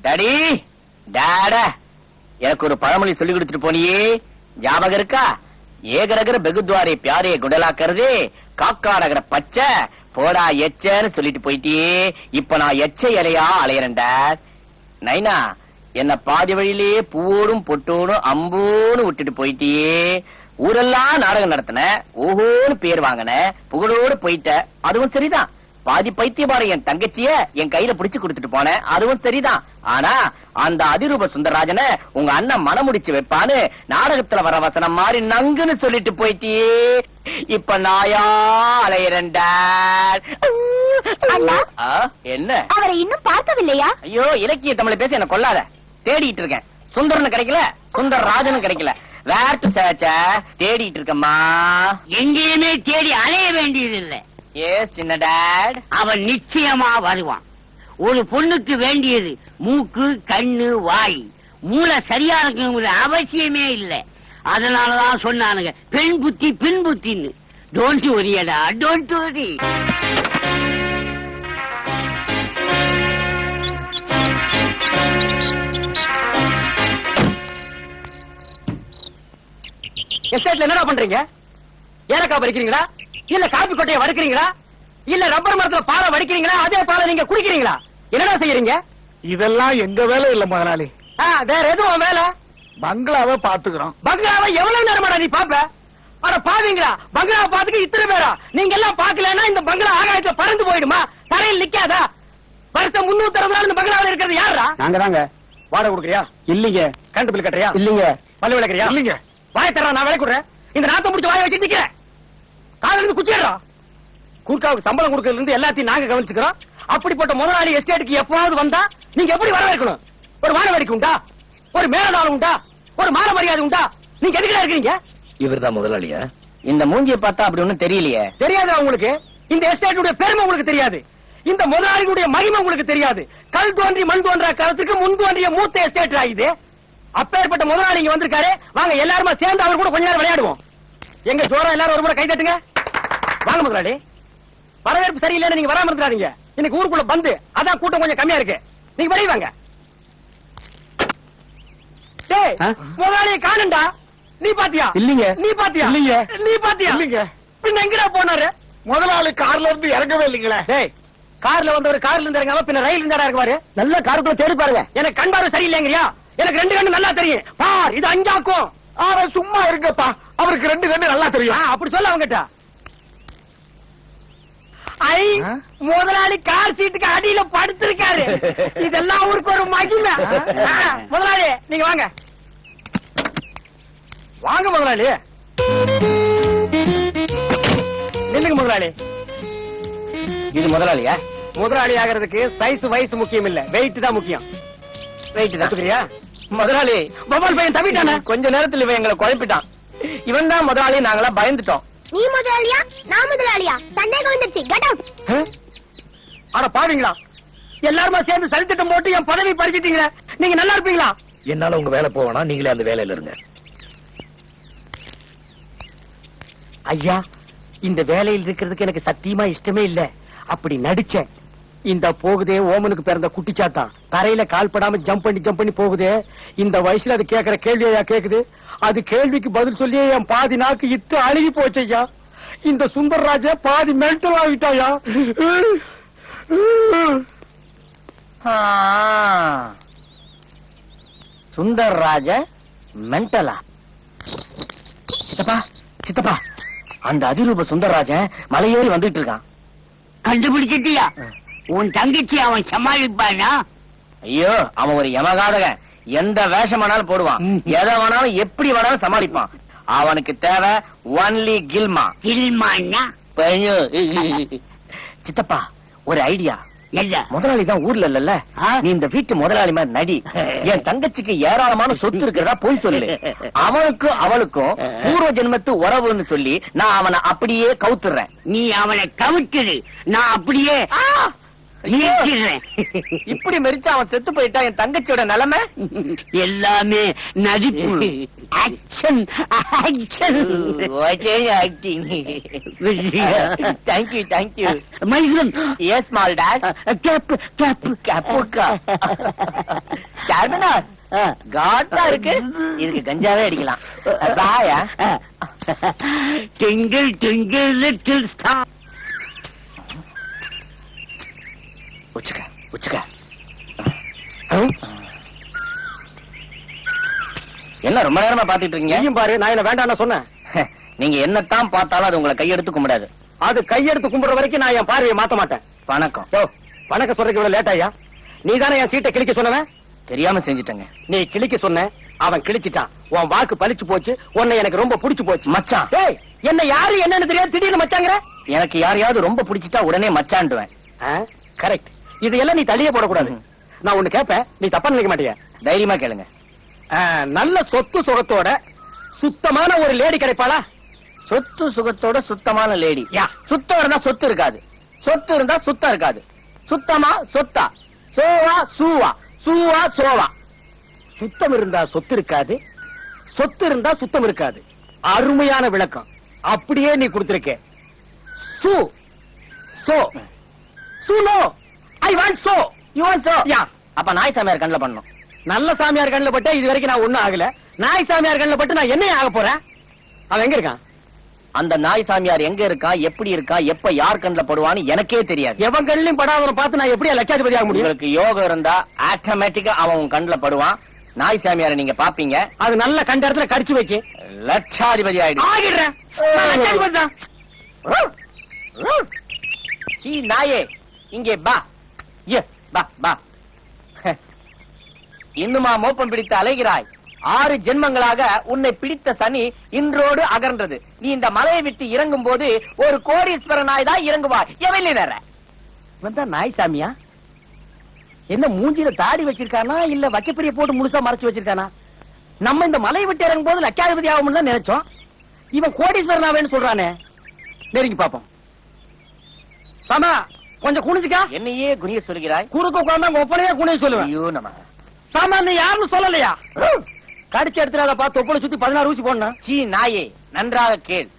Daddy Tata எனக்கு ஒரு பழமொழி சொல்லி கொடுத்துட்டு போனியே ஞாபகம் இருக்கா? ஏகரகர பெகுத்வாரே பியாரே குடலாக்குறதே காக்கா நகர பச்சை போடா எச்சன்னு சொல்லிட்டு போயிட்டியே. இப்ப நான் எச்ச இலையா அலையறேன்டா. நைனா என்ன பாதி வழியிலேயே பூவோடும் பொட்டோடும் அம்போன்னு விட்டுட்டு போயிட்டியே. ஊரெல்லாம் நாடகம் நடத்தின, ஓஹோன்னு பேர் வாங்கின, புகழோடு போயிட்ட, அதுவும் சரிதான். பாதி பைத்தியமார என் தங்கச்சிய என் கையில பிடிச்சு கொடுத்துட்டு போனேன், அதுவும் சரிதான். ஆனா அந்த அதிரூப சுந்தரராஜனை உங்க அண்ணன் மனம் முடிச்சு வைப்பான்னு நாடகத்துல வர வசனம் மாதிரி நங்குன்னு சொல்லிட்டு போயிட்டியே. இப்ப நாயா அலையறேன்டா. என்ன அவரை இன்னும் பார்க்கவில்லையா? ஐயோ இலக்கிய தமிழை பேசி என்ன கொல்லாத. தேடிட்டு இருக்கேன். சுந்தரன் கிடைக்கல, சுந்தர ராஜனும் கிடைக்கல. வேர்ட்டு சேச்ச தேடிட்டு இருக்கம்மா. எங்கேயுமே தேடி அலைய வேண்டியது இல்லை. ஏஸ் சின்ன டாட். அவன் நிச்சயமா வருவான். ஒரு பொண்ணுக்கு வேண்டியது மூக்கு, கண்ணு, வாய். மூளை சரியா இருக்கணுங்கிற அவசியமே இல்லை. அதனாலதான் சொன்னானுங்க பெண் புத்தி பின் புத்தின்னு. Don't வரியடா, don't worry. எஸ்டேட்ல என்னடா பண்றீங்க? ஏலக்காய் பறிக்கிறீங்களா, இல்ல காப்பி கொட்டையை வறுக்கிறீங்களா, இல்ல ரப்பர் மரத்துல பாலை வடிக்கிறீங்களா, அதே பாலை நீங்க குடிக்கிறீங்களா? என்னடா செய்யறீங்க? இதெல்லாம் எங்க வேலை இல்ல முதலாளி. வேற எதுவும் வேலை? பங்களாவை பாத்துக்கிறோம். பங்களாவை எவ்வளவு நேரமாடா நீ பாப்ப? அட பாவீங்களா, பங்களாவை பாத்துக்க இத்தனை பேரா? நீங்க எல்லாம் பாக்கலன்னா இந்த பங்களா ஆகாயத்துல பறந்து போயிடுமா? தரையில் நிக்காதா? வருஷம் 360 நாள் இந்த பங்களாவில் இருக்கிறது யாரா? நாங்க தாங்க. வாடகை கொடுக்கறியா? இல்லீங்க. கரண்ட் பில் கட்டுறியா? இல்லீங்க. பல்லு விளக்குறியா? இல்லீங்க. வாயை தர்றா, நான் விலை கொடுறேன். இந்த நாத்தம் முடிச்சு வாயை வச்சு நிக்கிறேன். காலையில இருந்து குச்சிடுறா. கூர்க்காவுக்கு சம்பளம் கொடுக்கறதுல இருந்து எல்லாத்தையும் நாங்க கவனிச்சுக்கிறோம். அப்படிப்பட்ட முதலாளி எஸ்டேட்டுக்கு எப்பவாவது வந்தா நீங்க எப்படி வரவேற்கணும்? ஒரு வான வேடிக்கை உண்டா? ஒரு மேலதாளம் உண்டா? ஒரு மான மரியாதை உண்டா? நீங்க எதுக்குடா இருக்கீங்க? இவர்தான் முதலாளியா? இந்த மூஞ்சியை பார்த்தா அப்படி ஒண்ணும் தெரியலையே. தெரியாதா உங்களுக்கு? இந்த எஸ்டேட்டுடைய பெருமை உங்களுக்கு தெரியாது. இந்த முதலாளிகளுடைய மகிமை உங்களுக்கு தெரியாது. கல் தோன்றி மண் தோன்றா காலத்துக்கு முன் தோன்றிய மூத்த எஸ்டேட் ஆகுது. அப்பேற்பட்ட முதலாளி இங்க வந்திருக்காரு. வாங்க எல்லாருமா சேர்ந்து அவர் கூட கொஞ்ச நேரம் விளையாடுவோம். எங்க ஜோரா எல்லாரும் ஒரு முறை கை தட்டுங்க. வாங்க முதலாளி. வரவேற்பு சரியில்லைன்னு நீங்க வராம இருக்காதீங்க. இன்னைக்கு ஊருக்குள்ள பந்து, அதான் கூட்டம் கொஞ்சம் கம்மியா இருக்கு. நீங்க வெளிய வாங்க. டேய் முதலாளியை காணண்டா. நீ பாத்தியா? இல்லீங்க. நீ பாத்தியா? இல்லீங்க. நீ பாத்தியா? இல்லீங்க. பின்ன எங்கடா போனாரு? முதலாளி கார்ல இருந்து இறங்கவே இல்லீங்களே. டேய் கார்ல வந்தவர் கார்ல இருந்து இறங்காம பின்ன ரயில் இருந்தாரா இருக்குவாரு? நல்ல காருக்குள்ள தேடி பாருங்க. எனக்கு கண் பார்வை சரியில்லைங்கறியா? எனக்கு 2 கண்ணு நல்லா தெரியும். பார் இது 5 ஆக்கும். சும்மா இருங்கப்பா, அவருக்கு 2 கண்ணு நல்லா தெரியும். அப்படி சொல்ல அவங்கட்ட. ஐ முதலாளி கார் சீட்டுக்கு அடியில படுத்திருக்காரு. இதெல்லாம் ஊருக்கு ஒரு மகிமை. முதலாளி நீங்க வாங்க. வாங்க முதலாளி. நில்லுங்க முதலாளி. இது முதலாளியா? முதலாளி ஆகிறதுக்கு சைஸ் வயசு முக்கியம் இல்ல, வெயிட் தான் முக்கியம். வெயிட் தான். முதலாளி பபால் பையன் தவிட்டானே. கொஞ்ச நேரத்துல இவன் எங்களை குழப்பிட்டான். இவன் தான் முதலாளி. நாங்களா பயந்துட்டோம். நீ முதலாளியா நான் முதலாளியா? சந்தேகம் வந்துருச்சு. Get out. ஆனா பாவீங்களா, எல்லாருமா சேர்ந்து சதித்திட்டம் போட்டு என் பதவி பறிச்சிட்டீங்க. நீங்க நல்லா இருப்பீங்களா? என்னால உங்க வேலை போவேனா, நீங்களே அந்த வேலையில இருங்க. ஐயா இந்த வேலையில் இருக்கிறதுக்கு எனக்கு சத்தியமா இஷ்டமே இல்ல. அப்படி நடிச்சேன். இந்த போகுதே ஓமனுக்கு பிறந்த குட்டிச்சாத்தான் தரையில கால் படாம ஜம்ப் பண்ணி போகுதே. இந்த வயசுல அது கேக்குற கேள்வியா கேக்குது. அது கேள்விக்கு பதில் சொல்லியே என் பாதி நாக்கு இத்து அழுகி போச்சு ஐயா. இந்த சுந்தரராஜ பாதி மென்டல் ஆகிட்டாயா. சுந்தரராஜ மென்டலா? சித்தப்பா சித்தப்பா, அந்த அதிரூப சுந்தரராஜன் மலையேறி வந்துட்டு இருக்கான். கண்டுபிடிச்சிட்டியா? உன் தங்கச்சி அவன் சமாளிப்பானா? ஐயோ அவன் ஒரு யமகாதகன். எந்த வேஷமானாலும் போடுவான், எதை வேணாலும் எப்படி வேணாலும் சமாளிப்பான். அவனுக்கு தேவை ஒன்லி கில்மா. கில்மான்னா? சித்தப்பா ஒரு ஐடியா. இல்ல முதலாளி தான் ஊர்ல இல்லல்ல, நீ இந்த வீட்டு முதலாளி மாதிரி நடி. என் தங்கச்சிக்கு ஏராளமான சொத்து இருக்கிறதா போய் சொல்லு. அவனுக்கும் அவளுக்கும் பூர்வ ஜென்மத்து உறவுன்னு சொல்லி நான் அவனை அப்படியே கவுத்துறேன். நீ அவனை கவுத்துரு, நான் அப்படியே நீக்கிறேன். இப்படி மெரிச்சா அவன் செத்து போயிட்டா என் தங்கச்சியோட நிலைமை. எல்லாமே நடிப்பு. Action action. Acting. Thank you thank you. மைசன். எஸ் ஸ்மால் டாட். கேப் கேப் கப்புக்கா. சார்மனார் காட்டா இருக்கு. இதுக்கு கஞ்சாவே அடிக்கலாம். பாயா. Twinkle twinkle little star. உச்சுக்க உச்சுக்க. என்ன ரொம்ப நேரமா பாத்துட்டு இருக்கீங்க? நீயும் பாரு, நான் என்ன வேண்டாம் சொன்னேன். நீங்க என்னத்தான் பார்த்தாலும் அது உங்களை கையெடுத்து கும்பிடாது. அது கையெடுத்து கும்பிடுற வரைக்கும் நான் என் பார்வையை மாத்த மாட்டேன். வணக்கம். யோ, வணக்கம் சொல்றதுக்கு இவ்வளவு லேட் ஆயா? நீ தானே என் சீட்டை கிழிக்க சொன்னவன்? தெரியாம செஞ்சுட்டேங்க. நீ கிழிக்க சொன்ன, அவன் கிழிச்சிட்டான். உன் வாக்கு பலிச்சு போச்சு. உன்னை எனக்கு ரொம்ப பிடிச்சு போச்சு. மச்சான். ஏய், என்ன யாரு என்னன்னு தெரியாது திடீர்னு மச்சாங்கிற? எனக்கு யாரையாவது ரொம்ப பிடிச்சிட்டா உடனே மச்சான்டுவேன். கரெக்ட். இதெல்லாம் நீ தள்ளியே போடக்கூடாது. நான் ஒண்ணு கேட்பேன், நீ தப்பா நினைக்க மாட்டியா? தைரியமா கேளுங்க. நல்ல சொத்து சுகத்தோட சுத்தமான ஒரு லேடி கிடைப்பாளா? சொத்து சுகத்தோட சுத்தமான லேடி. யா. சுத்தம் இருந்தா சொத்து இருக்காது, சொத்து இருந்தா சுத்தம் இருக்காது. சுத்தமா சொத்தா, சோவா சூவா, சூவா சோவா. சுத்தம் இருந்தா சொத்து இருக்காது, சொத்து இருந்தா சுத்தம் இருக்காது. அருமையான விளக்கம். அப்படியே நீ கொடுத்திருக்க. சு சோ சுனோ. I want so. You want so? Yeah. அப்ப நாய் சாமியார் கண்ணுல பண்ணணும். நல்ல சாமியார் கண்ணுல பட்டு இது வரைக்கும் நான் ஒண்ணும் ஆகல. நாய் சாமியார் கண்ணுல பட்டு நான் என்ன ஆக போறேன்? அவன் எங்க இருக்கான்? அந்த நாய் சாமியார் எங்க இருக்கா, எப்படி இருக்கா, எப்ப யார் கண்ணுல படுவான்னு எனக்கே தெரியாது. எவன் கண்ணிலும் படாதவனை பார்த்து நான் எப்படியா லட்சாதிபதி ஆக முடியும்? உங்களுக்கு யோகம் இருந்தா ஆட்டோமேட்டிக்கா அவன் உன் கண்ணுல படுவான். நாய் சாமியாரை நீங்க பாப்பீங்க. அது நல்ல கண்ட இடத்துல கடிச்சு வைக்க லட்சாதிபதி ஆயிடும். ஆகிடுறேன். நான் லட்சாதிபதி தான். சீ நாயே, இங்கே பா. ஏ பா பா. இன்னுமா மோப்பம் பிடித்து அலைகிறாய்? 6 ஜென்மங்களாக உன்னை பிடித்த சனி இன்றோடு அகன்றது. நீ இந்த மலையை விட்டு இறங்கும் போது ஒரு கோடீஸ்வர நாய் தான் இறங்குவாய். எவன் நேர வந்தா நாய் சாமியா? என்ன மூஞ்சில தாடி வச்சிருக்கானா இல்ல வச்சப்பிரிய போட்டு முழுசா மறைச்சு வச்சிருக்கானா? நம்ம இந்த மலையை விட்டு இறங்கும் போது லட்சாதிபதி ஆகும்னு தான் நினைச்சோம். இவன் கோடீஸ்வரன் ஆவேன்னு சொல்றானே. நெருங்கி பாப்போம். சாமா, கொஞ்சம் குனிஞ்சுக்கா. என்னையே குனிய சொல்கிறாய்? குறுக்க உட்கார்ந்தா ஒப்பனையே குனிய சொல்லுவேன். ஐயோ நம. சாமா, நீ யாருன்னு சொல்லலையா? கடிச்சு எடுத்துறாத பார்த்து தொப்புளை சுத்தி 16 ஊசி போடணும். சீ நாயே, நன்றாக கேள்.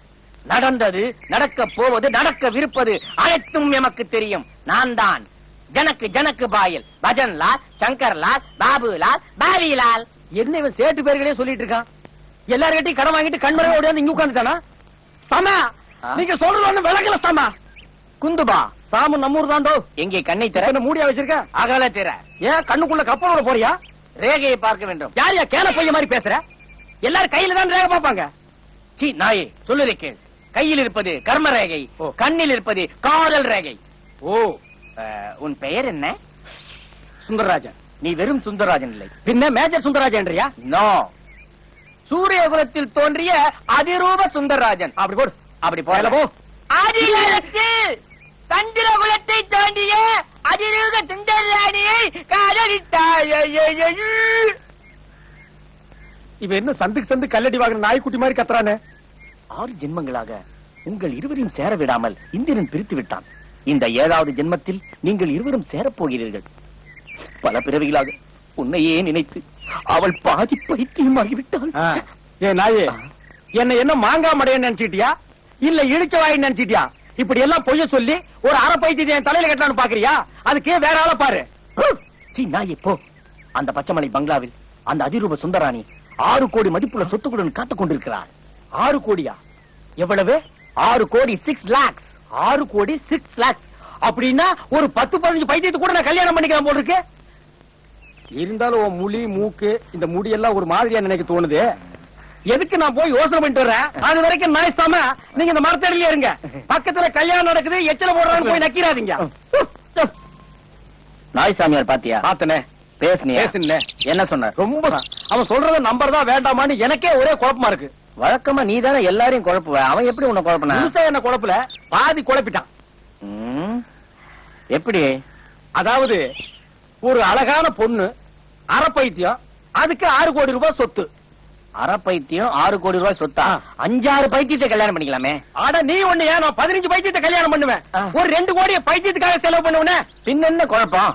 நடந்தது, நடக்க போவது, நடக்கவிருப்பது அனைத்தும் எமக்கு தெரியும். நான் தான் ஜனக்கு ஜனக்கு பாயல், பஜன் லால், சங்கர் லால், பாபு லால், பாவி லால். என்ன இவன் சேட்டு பேர்களே சொல்லிட்டு இருக்கான்? எல்லார்கிட்டையும் கடன் வாங்கிட்டு கண்மறை ஓடியாந்து இங்க உட்காந்துட்டானா? சாமா, நீங்க சொல்றது ஒண்ணு விளக்கல சாமா. குந்துபா, சாமு நம்மூர் தாண்டோ. எங்கே கண்ணை திற. என்ன மூடியா வச்சிருக்க? அகல திற. ஏன் கண்ணுக்குள்ள கப்பலோட போறியா? ரேகையை பார்க்க வேண்டும். யார் யா கேன பைய மாதிரி பேசுற? எல்லாரும் கையில தான் ரேகை பாப்பாங்க. சீ நாயே, சொல்லுறே கேள். கையில் இருப்பது கர்ம ரேகை, கண்ணில் இருப்பது காதல் ரேகை. ஓ, உன் பெயர் என்ன? சுந்தரராஜன். நீ வெறும் சுந்தரராஜன் இல்லை, பின்ன மேஜர் சுந்தரராஜன்றியா? நோ, சூரியகுலத்தில் தோன்றிய அதிரூப சுந்தரராஜன். அப்படி போடு. அப்படி போயல போ. ஆதிகாலத்தில் சந்திரகுலத்தை தோன்றிய அதிரூப சுந்தரராணியை காதலித்தாய். இவ என்ன சந்துக்கு சந்து கல்லடி வாங்குற நாய்க்குட்டி மாதிரி கத்துறானே. 6 ஜென்மங்களாக உங்கள் இருவரையும் சேர விடாமல் இந்திரன் பிரித்து விட்டான். இந்த 7வது ஜென்மத்தில் நீங்கள் இருவரும் சேரப் போகிறீர்கள். பல பிறவிகளாக உன்னையே நினைத்து அவள் பாதி பைத்தியமாகிவிட்டாள். ஏ நாயே, என்ன மாங்கா மடையன்னு நினைச்சிட்டியா இல்ல இடிச்ச வாயின்னு நினைச்சிட்டியா? இப்படி எல்லாம் பொய்ய சொல்லி ஒரு அரை பைத்தியத்தை என் தலையில கட்டலான்னு பாக்குறியா? அதுக்கே வேற ஆள பாரு. சீ நாயே போ. அந்த பச்சைமலை பங்களாவில் அந்த அதிரூப சுந்தராணி 6 கோடி மதிப்புள்ள சொத்துக்களுடன் காத்துக் கொண்டிருக்கிறார். 6 கோடியா? எவ்வளவு? 6 கோடி 6 lakhs. 6 கோடி 6 lakhs. அப்படின்னா ஒரு 10-15 பைத்தியத்தை கூட நான் கல்யாணம் பண்ணிக்கலாம் போல இருக்கு. இருந்தாலும் உன் முடி மூக்கு இந்த முடியெல்லாம் ஒரு மாதிரியா நினைக்க தோணுது. எதுக்கு நான் போய் யோசனை பண்ணிட்டு வரேன்? அது வரைக்கும் நாய் சாம நீங்க இந்த மரத்தடியிலே இருங்க. பக்கத்துல கல்யாணம் நடக்குது, எச்சல போடுறான்னு போய் நக்கிறாதீங்க. நாய் சாமியார் பாத்தியா? பாத்தனே. பேசுனியா? பேசுனே. என்ன சொன்னார்? ரொம்ப அவன் சொல்றத நம்பர் தான் வேண்டாமான்னு எனக்கே ஒரே குழப்பமா இருக்கு. வழக்கமா நீ தானே எல்லாரையும் குழப்புவ. அவன் எப்படி உன்னை குழப்பினா? முழுசா என்ன குழப்பல, பாதி குழப்பிட்டான். எப்படி? அதாவது ஒரு அழகான பொண்ணு, அரை பைத்தியம், அதுக்கு 6 கோடி ரூபாய் சொத்து. அரை பைத்தியம் 6 கோடி ரூபாய் சொத்தா 5-6 பைத்தியத்தை கல்யாணம் பண்ணிக்கலாமே. ஆட நீ ஒண்ணு ஏன் நான் 15 பைத்தியத்தை கல்யாணம் பண்ணுவேன். ஒரு 2 கோடியை பைத்தியத்துக்காக செலவு பண்ணுவேனே. பின்ன என்ன குழப்பம்?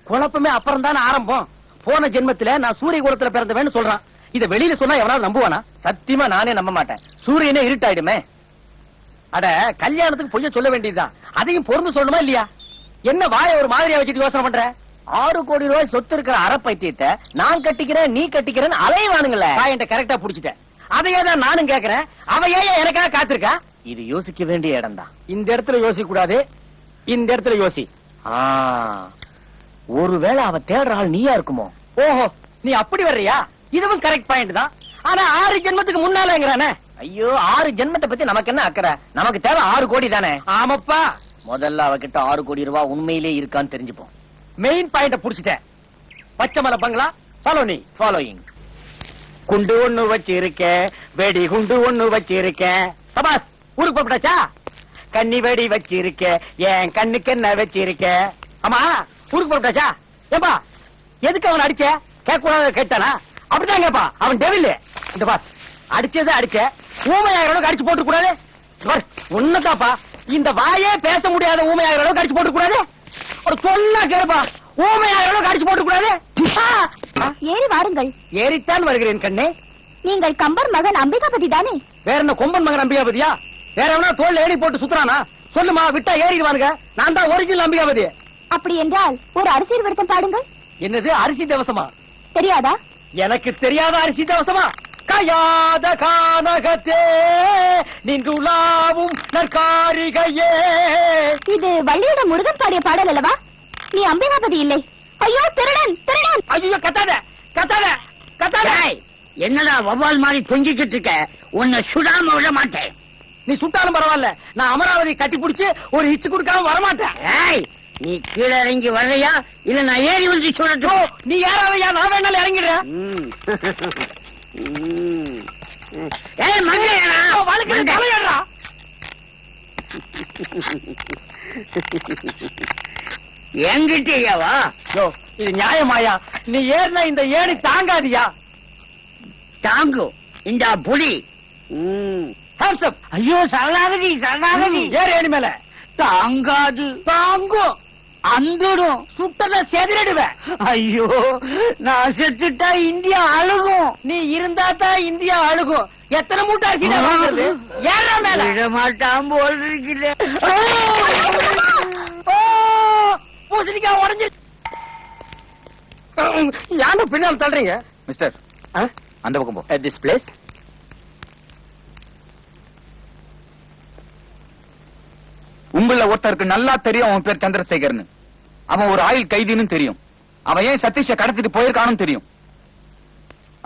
குழப்பமே அப்புறம் தானே ஆரம்பம். போன ஜென்மத்துல நான் சூரிய குலத்துல பிறந்தவன்னு சொல்றான். இத வெளியில சொன்னா எவனாவது நம்புவானா? சத்தியமா நானே நம்ப மாட்டேன். சூரியனே இருட்டாயிடுமே. அட கல்யாணத்துக்கு பொய்ய சொல்ல வேண்டியதுதான். அதையும் பொறுத்து சொல்லணுமா இல்லையா? என்ன வாய ஒரு மாதிரியா வச்சுட்டு யோசனை பண்ற? 6 கோடி ரூபாய் சொத்து இருக்கிற அரை பைத்தியத்தை நான் கட்டிக்கிறேன் நீ கட்டிக்கிறேன்னு அலைவானுங்களே. என்கிட்ட கரெக்டா புடிச்சிட்டேன். அதையே தான் நானும் கேக்குறேன். அவ ஏன் எனக்காக காத்திருக்கா? இது யோசிக்க வேண்டிய இடம் தான். இந்த இடத்துல யோசிக்க கூடாது, இந்த இடத்துல யோசி. ஒருவேளை அவ தேடுற ஆள் நீயா இருக்குமோ? ஓஹோ, நீ அப்படி வர்றியா? இதுவும் கரெக்ட் பாயிண்ட் தான். ஆனா 6 ஜென்மத்துக்கு முன்னாலங்கறானே. ஐயோ, 6 ஜென்மத்தை பத்தி நமக்கு என்ன அக்கறை? நமக்கு தேவை 6 கோடி தானே. ஆமாப்பா. முதல்ல அவகிட்ட 6 கோடி ரூபாய் உண்மையிலே இருக்கான்னு தெரிஞ்சுப்போம். மெயின் பாயிண்ட புடிச்சிட்டேன். பச்சைமலை பங்களா, ஃபாலோ நீ. ஃபாலோயிங். குண்டு ஒண்ணு வச்சிருக்க, வெடி குண்டு ஒண்ணு வச்சிருக்க. சபாஸ், ஊருக்கு போட்டாச்சா? கன்னி வெடி வச்சிருக்க, என் கண்ணுக்கு என்ன வச்சிருக்க? ஆமா, ஊருக்கு போட்டாச்சா? ஏப்பா, எதுக்கு அவன் அடிச்ச? கேட்க கூடாத கேட்டானா? அப்படிதான் கேப்பா. அவன் டெவில். இந்த பாஸ், அடிச்சது அடிச்ச ஊமையாகிற அளவுக்கு அடிச்சு போட்டு கூடாது. ஒண்ணுதாப்பா, இந்த வாயே பேச முடியாத ஊமையாகிற அளவுக்கு அடிச்சு போட்டு கூடாது. ஒரு சொல்ல கேப்பா, ஊமையாகிற அளவுக்கு அடிச்சு போட்டு கூடாது. ஏறி வாருங்கள். ஏறித்தான் வருகிறேன் கண்ணே. நீங்கள் கம்பர் மகன் அம்பிகாபதி தானே? வேற என்ன கொம்பன் மகன் அம்பிகாபதியா? வேற எவனா தோல்ல ஏறி போட்டு சுத்துறானா? சொல்லுமா, விட்டா ஏறிடுவானுங்க. நான் தான் ஒரிஜினல் அம்பிகாபதி. அப்படி என்றால் ஒரு அரசியல் விருத்தம் பாடுங்கள். என்னது, அரிசி தவசமா? தெரியாதா? எனக்கு தெரியாத அரிசி தவசமா? கயாத கானகத்தே நின்றுலாவும் நற்காரிகையே. இது வள்ளியோட முருகன் பாடிய பாடல் அல்லவா? நீ அம்பிகாபதி இல்லை. ஐயோ, திருடன் திருடன். ஐயோ, கத்தாத கத்தாத கத்தாத. என்னடா வவ்வால் மாதிரி தொங்கிக்கிட்டு இருக்க? உன்னை சுடாம விட மாட்டேன். நீ சுட்டாலும் பரவாயில்ல, நான் அமராவதி கட்டி பிடிச்சு ஒரு இச்சு கொடுக்காம வரமாட்டேன். ஏய், நீ கீழே இறங்கி வர்றியா இல்ல நான் ஏறி வந்து சொல்லட்டும்? நீ யாராவையா? நான் வேணாலும் இறங்கிடுறேன். ஏய் மங்கையடா, தலையடா. என்கிட்டயாவா? இது நியாயமாயா? நீ ஏறினா இந்த ஏணி தாங்காதியா? தாங்கும். இந்த புடி. ஐயோ, சரணாகதி சரணாகதி. ஏறு ஏணி மேல. தாங்காது. தாங்கும். அந்துடும். சுட்டத செதிரிடுவேன். ஐயோ, நான் செத்துட்டா இந்தியா அழுகும். நீ இருந்தா தான் இந்தியா அழுகும். எத்தனை மூட்டை அரிசி வாங்குறது? ஏற மேல. விட மாட்டான் போல் இருக்குது. பூசணிக்கா உடஞ்சு. யாரும் பின்னால் தள்ளுறீங்க மிஸ்டர். அந்த பக்கம் போ. This place. உங்கள ஒருத்தருக்கு நல்லா தெரியும் அவன் பேர் சந்திரசேகர்னு. அவன் ஒரு ஆயுள் கைதின்னு தெரியும். அவன் ஏன் சதீஷ கடத்திட்டு போயிருக்கான்னு தெரியும்.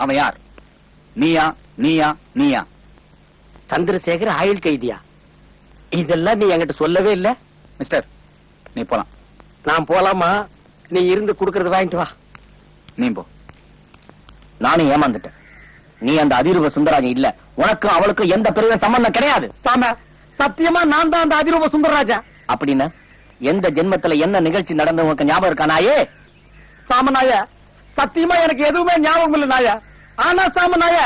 அவன் யார்? நீயா நீயா நீயா? சந்திரசேகர் ஆயுள் கைதியா? இதெல்லாம் நீ என்கிட்ட சொல்லவே இல்ல. மிஸ்டர், நீ போலாம். நான் போலாமா? நீ இருந்து குடுக்கறது வாங்கிட்டு வா. நீ போ. நானும் ஏமாந்துட்டேன். நீ அந்த அதிரூப சுந்தராஜன் இல்ல. உனக்கும் அவளுக்கும் எந்த பெரிய சம்பந்தம் கிடையாது. சாம, சத்தியமா நான் தான் அந்த அதிரூப சுந்தரராஜா. அப்படின்னா எந்த ஜென்மத்துல என்ன நிகழ்ச்சி நடந்து உனக்கு ஞாபகம் இருக்கா நாயே? சாமநாய, சத்தியமா எனக்கு எதுவுமே ஞாபகம் இல்ல நாயா. ஆனா சாமநாய,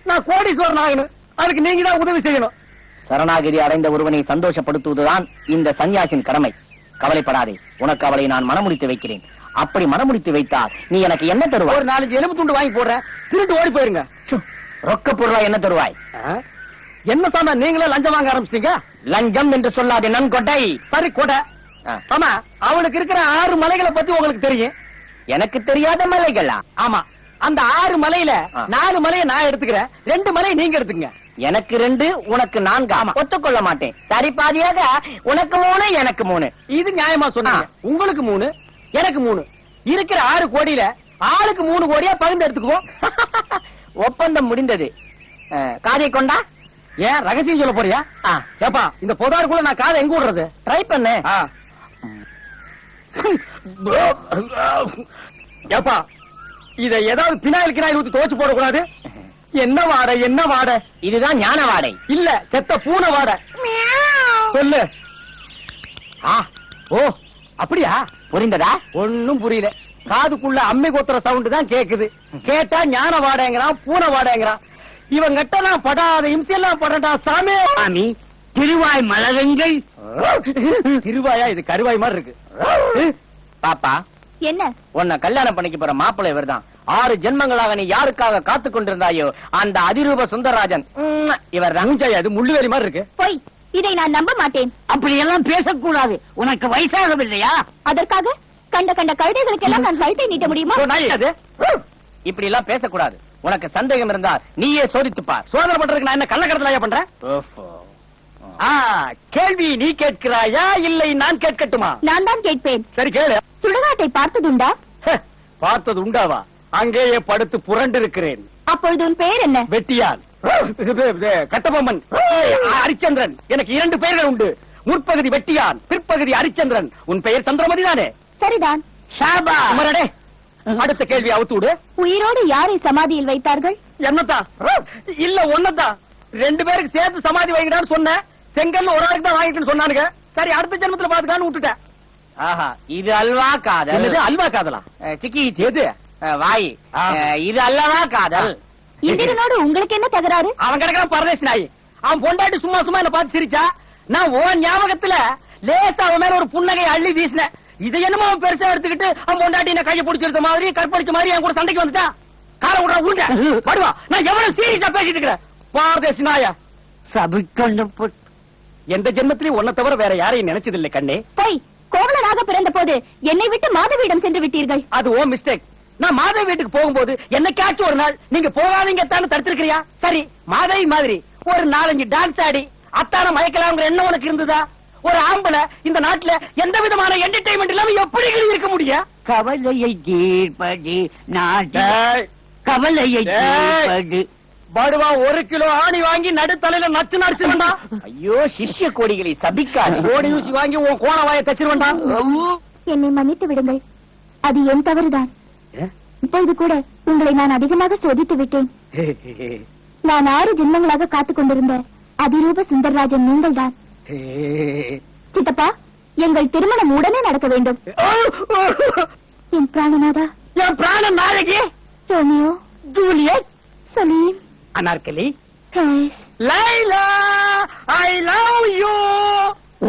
நான் கோடீஸ்வரன் ஆகணும். அதுக்கு நீங்க தான் உதவி செய்யணும். சரணாகிரி அடைந்த ஒருவனை சந்தோஷப்படுத்துவதுதான் இந்த சன்னியாசின் கடமை. கவலைப்படாதே, உனக்கு அவளை நான் மனமுடித்து வைக்கிறேன். அப்படி மனமுடித்து வைத்தால் நீ எனக்கு என்ன தருவாய்? ஒரு 4 எலும்பு துண்டு வாங்கி போடுறேன். திருட்டு ஓடி போயிருங்க. ரொக்க பொருளா என்ன தருவாய்? என்ன சாம, நீங்களே லஞ்சம் வாங்க ஆரம்பிச்சிட்டீங்க? லஞ்சம் என்று சொல்லாதே நன்கொடை. சரி, கொடை. ஆமா, அவனுக்கு இருக்கிற 6 மலைகளை பத்தி உங்களுக்கு தெரியும். எனக்கு தெரியாத மலைகளா? ஆமா, அந்த 6 மலையில 4 மலையை நான் எடுத்துக்கிறேன், 2 மலையை நீங்க எடுத்துங்க. எனக்கு 2, உனக்கு 4. ஆமா, ஒத்துக்கொள்ள மாட்டேன். சரி, பாதியாக உனக்கு 3, எனக்கு 3. இது நியாயமா சொன்னாங்க. உங்களுக்கு 3, எனக்கு 3. இருக்கிற 6 கோடியில ஆளுக்கு 3 கோடியா பகிர்ந்து எடுத்துக்குவோம். ஒப்பந்தம் முடிந்தது. காதை கொண்டா. ஏன் ரகசியம் சொல்ல போறியா? ஏப்பா, இந்த பொதாருக்குள்ள நான் காதை எங்க விடுறது? ட்ரை பண்ணு. ஏப்பா, இத ஏதாவது பினாயில் கினாயில் ஊத்தி துவச்சு போடக்கூடாது. என்ன வாடை, என்ன வாடை? இதுதான் ஞான வாடை. இல்ல, செத்த பூனை வாடை. சொல்லு. ஓ, அப்படியா? புரிந்ததா? ஒண்ணும் புரியல. காதுக்குள்ள அம்மி கொத்துற சவுண்ட் தான் கேக்குது. கேட்டா ஞான வாடகைங்கிறான், பூனை வாடகைங்கிறான். இவன் கிட்ட நான் படாத இம்சையெல்லாம் படடா சாமி. சாமி திருவாய் மலருங்கள். திருவாயா? இது கருவாய் மாதிரி இருக்கு. பாப்பா, என்ன? உன்னை கல்யாணம் பண்ணிக்க போற மாப்பிள்ளை இவர்தான். 6 ஜென்மங்களாக நீ யாருக்காக காத்து கொண்டிருந்தாயோ அந்த அதிரூப சுந்தரராஜன் இவர்தான். மூஞ்சாயா இது முள்ளுவேலி மாதிரி இருக்கு. போய், இதை நான் நம்ப மாட்டேன். அப்படி எல்லாம் பேசக்கூடாது. உனக்கு வயசாகவில்லையா? அதற்காக கண்ட கண்ட கழுதைகளுக்கெல்லாம் நான் கழுத்தை நீட்ட முடியுமா? ஓ, நாய் அது. இப்படி எல்லாம் பேசக்கூடாது. உனக்கு சந்தேகம் இருந்தால் நீயே சோதித்து பார். சோதனை பண்றதுக்கு நான் என்ன கள்ளக்கடத்தலையா பண்றேன்? ஓஹோ. கேள்வி நீ கேட்கிறாயா இல்லை நான் கேட்கட்டுமா? நான் தான் கேட்பேன். சரி கேளு. சுடுகாட்டை பார்த்ததுண்டா? பார்த்தது உண்டாவா? அங்கேயே படுத்து புரண்டு இருக்கிறேன். அப்பொழுது உன் பெயர் என்ன? வெட்டியான், கட்டபொம்மன், ஹரிச்சந்திரன். எனக்கு 2 பெயர்கள் உண்டு. முற்பகுதி வெட்டியான், பிற்பகுதி ஹரிச்சந்திரன். உன் பெயர் சந்திரமதி தானே? சரிதான். ஷாபா. அமரடே, அடுத்த கேள்வி அவுத்து விடு. உயிரோடு யாரை சமாதியில் வைத்தார்கள்? என்னத்தான்? இல்ல ஒன்னதான். 2 பேருக்கு சேர்த்து சமாதி வைக்கிறான்னு சொன்னேன். செங்கல்ல ஒரு ஆளுக்கு தான் வாங்கிட்டு சொன்னானுங்க. சரி, அடுத்த ஜென்மத்துல பாத்துக்கான்னு விட்டுட்டேன். ஆஹா, இது அல்வா காதல். என்னது, அல்வா காதலா? சிக்கி எது? வாய். இது அல்லவா காதல். இந்திரனோடு உங்களுக்கு என்ன தகராறு? அவன் கிடக்கிறான் பரதேசி நாய். அவன் பொண்டாட்டி சும்மா சும்மா என்ன பார்த்து சிரிச்சா. நான் ஓ ஞாபகத்துல லேசா அவன் மேல ஒரு புன்னகை அள்ளி வீசினேன். இதை என்னமோ அவன் பெருசா எடுத்துக்கிட்டு அவன் பொண்டாட்டி என்ன கையை பிடிச்சிருந்த மாதிரி கற்பழிச்ச மாதிரி என் கூட சண்டைக்கு வந்துட்டான். காலை விடுறா உருண்ட படுவா. நான் எவ்வளவு சீரியஸா பேசிட்டு இருக்கிறேன். பாரதேசி நாயா. சபிக்கொண்டு எந்த ஜென்மத்திலையும் உன்னை தவிர வேற யாரையும் நினைச்சதில்லை கண்ணே. போய், கோவலனாக பிறந்த போது என்னை விட்டு மாதவியிடம் சென்று விட்டீர்கள். அது ஓ மிஸ்டேக். நான் மாதவி வீட்டுக்கு போகும்போது என்னைக்காச்சும் ஒரு நாள் நீங்க போகாதீங்க தானே தடுத்திருக்கிறியா? சரி, மாதவி மாதிரி ஒரு 4-5 டான்ஸ் ஆடி அத்தான மயக்கலாம்ங்கிற எண்ணம் உனக்கு இருந்ததா? ஒரு ஆம்பளை இந்த நாட்டுல எந்த விதமான என்டர்டைன்மெண்ட் இல்லாம எப்படி இருக்க முடியும்? கவலையை தீர்ப்பது நாடு. கவலையை தீர்ப்பது. படுவா 1 கிலோ ஆணி வாங்கி நடுத்தலையில நச்சு நடிச்சு வேண்டாம். ஐயோ, சிஷ்ய கோடிகளை சபிக்காது. ஓடி ஊசி வாங்கி உன் கோண வாயை தச்சிரு வேண்டாம். என்னை மன்னித்து விடுங்கள். அது என் தவறுதான். இப்பொழுது கூட உங்களை நான் அதிகமாக சோதித்து விட்டேன். நான் 6 ஜென்மங்களாக காத்துக் கொண்டிருந்த அதிரூப சுந்தரராஜன் நீங்கள் தான். சித்தப்பா, எங்கள் திருமணம் உடனே நடக்க வேண்டும். என் பிராணநாதா. என் பிராணம் நாளைக்கு. Romeo, Juliet, Salim, Anarkali, has, Laila, I love you.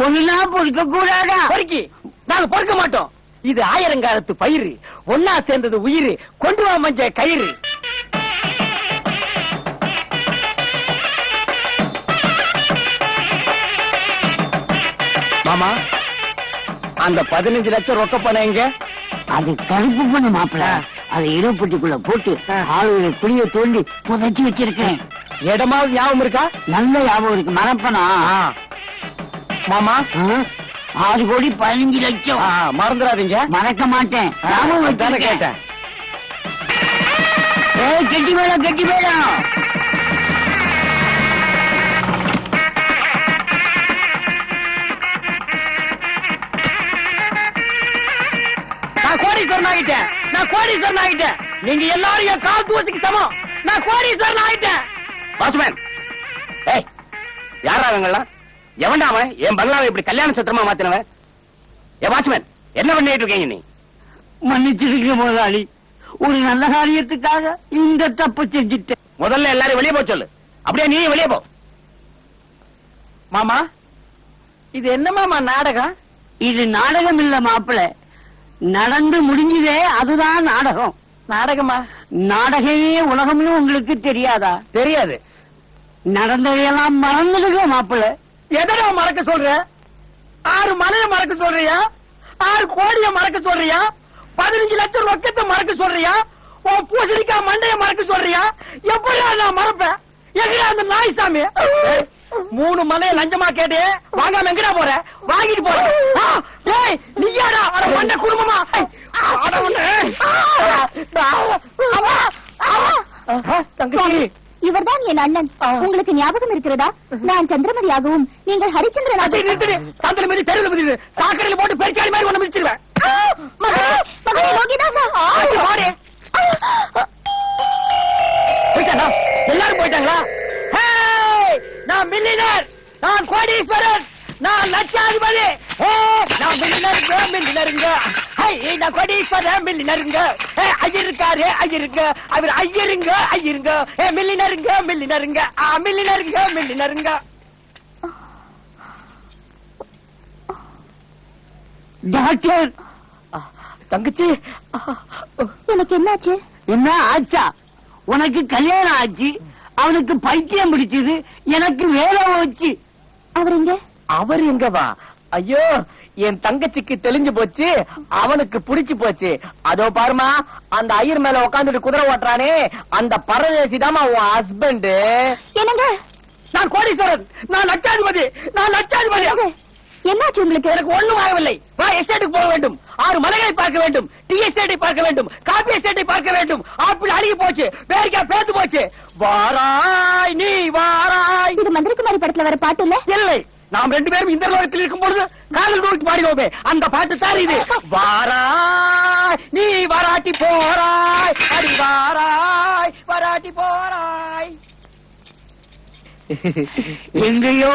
ஒன்னா பொறுக்க கூடாதா? பொறுக்கி நாங்க பொறுக்க மாட்டோம். இது ஆயிரங்காலத்து பயிர். ஒன்னா சேர்ந்தது உயிர். கொண்டு வா மஞ்ச கயிறு. மாமா, அந்த 15 லட்சம் ரொக்க பணம் எங்க? அது கருப்பு பண்ண மாப்பிள. அதை இடப்பட்டிக்குள்ள போட்டு ஆளுகளை குழிய தோண்டி புதைச்சி வச்சிருக்கேன். இடமாவது ஞாபகம் இருக்கா? நல்ல ஞாபகம் இருக்கு. மறப்பனா? மாமா, 6 கோடி 15 லட்சம். மறந்துடாதீங்க. மறக்க மாட்டேன். ஞாபகம் தானே வச்சிருக்கேன். கேட்டேன். கெட்டி மேளம், கெட்டி மேளம். நான் கோடீஸ்வரன் ஆகிட்டேன். நான் கோடீஸ்வரன் ஆகிட்டேன். நீங்க எல்லாரும் என் கால் தூசிக்கு சமம். நான் கோடீஸ்வரன் ஆகிட்டேன். வாசுமேன், ஏய், யாரா அவங்கெல்லாம்? எவன்டா அவன் என் பங்களாவை இப்படி கல்யாண சத்திரமா மாத்தினவன்? ஏ வாசுமேன், என்ன பண்ணிட்டு இருக்கீங்க நீ? மன்னிச்சிருக்க முதலாளி. ஒரு நல்ல காரியத்துக்காக இந்த தப்பு செஞ்சுட்டேன். முதல்ல எல்லாரும் வெளியே போக சொல்லு. அப்படியே நீ வெளியே போ. மாமா, இது என்ன மாமா நாடகம்? இது நாடகம் இல்ல மாப்பிள. நடந்து முடிஞ்சதே அதுதான் நாடகம். நாடகமா? நாடகமே உலகம்னு உங்களுக்கு தெரியாதா? தெரியாது. நடந்ததையெல்லாம் மறந்துடுங்க மாப்பிள. எதனா மறக்க சொல்ற? 6 மலையை மறக்க சொல்றியா? 6 கோடிய மறக்க சொல்றியா? 15 லட்சம் ரொக்கத்தை மறக்க சொல்றியா? உன் பூசணிக்கா மண்டைய மறக்க சொல்றியா? எப்படி நான் மறப்பேன்? எங்கடா அந்த நாய் சாமி? 3 மலையை லஞ்சமா கேட்டு வாங்காம எங்கடா போற? வாங்கிட்டு போற. ஏய், நீயாடா அட மண்ட குடும்பமா? அட ஒண்ணு. தங்கச்சி, இவர்தான் என் அண்ணன். உங்களுக்கு ஞாபகம் இருக்கிறதா? நான் சந்திரமதியாகவும் நீங்கள் ஹரிச்சந்திரனாகவும். சாந்தல மீறி தெருவில் மீறி சாக்கடையில போட்டு பெருச்சாளி மாதிரி ஒண்ணு மிதிச்சிருவேன். எல்லாரும் போயிட்டாங்களா? நான் மில்லியனர், நான் கோடீஸ்வரன், நான் லட்சாதிபதி. நான் மில்லியனருங்க. நான் கோடீஸ்வரன் மில்லினருங்க. ஐயருக்காரு ஐயருங்க, அவர் ஐயருங்க ஐயருங்க. மில்லினருங்க மில்லினருங்க மில்லினருங்க மில்லினருங்க. டாக்டர், தங்கச்சி, எனக்கு என்னாச்சு? என்ன ஆச்சா? உனக்கு கல்யாணம் ஆச்சு, அவனுக்கு பைத்தியம் பிடிச்சது, எனக்கு வேலை வச்சு. அவர் எங்க? அவர் எங்கவா? ஐயோ, என் தங்கச்சிக்கு தெளிஞ்சு போச்சு, அவனுக்கு புடிச்சு போச்சு. அதோ பாருமா, அந்த ஐயர் மேல உட்காந்துட்டு குதிரை ஓட்டுறானே, அந்த பரதேசி தாமா உன் ஹஸ்பண்ட். என்னங்க? நான் கோடீஸ்வரன், நான் லட்சாதிபதி, நான் லட்சாதிபதி. என்னாச்சு உங்களுக்கு? எனக்கு ஒண்ணும் ஆகவில்லை. வா, எஸ்டேட்டுக்கு போக வேண்டும், 6 மலைகளை பார்க்க வேண்டும், டீ எஸ்டேட்டை பார்க்க வேண்டும், காபி எஸ்டேட்டை பார்க்க வேண்டும். ஆப்பிள் அழுகி போச்சு, பேரிக்காய் பேத்து போச்சு. வாராய் நீ வாராய். இது மந்திரகுமாரி படத்துல வர பாட்டு இல்ல? இல்லை, நாம் 2 பேரும் இந்த லோகத்தில் இருக்கும் பொழுது காதல் நோக்கி பாடினோமே, அந்த பாட்டு தான் இது. வாராய் நீ வாராட்டி போராய், அடி வாராய் வாராட்டி போராய். எங்கேயோ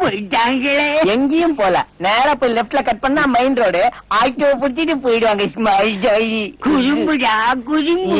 போயிட்டாங்களே. எங்கேயும் போல, நேரா போய் லெப்ட்ல கட் பண்ணா மெயின் ரோடு, ஆட்டோ புடிச்சிட்டு போயிடுவாங்க. குறும்புடா குறும்பு.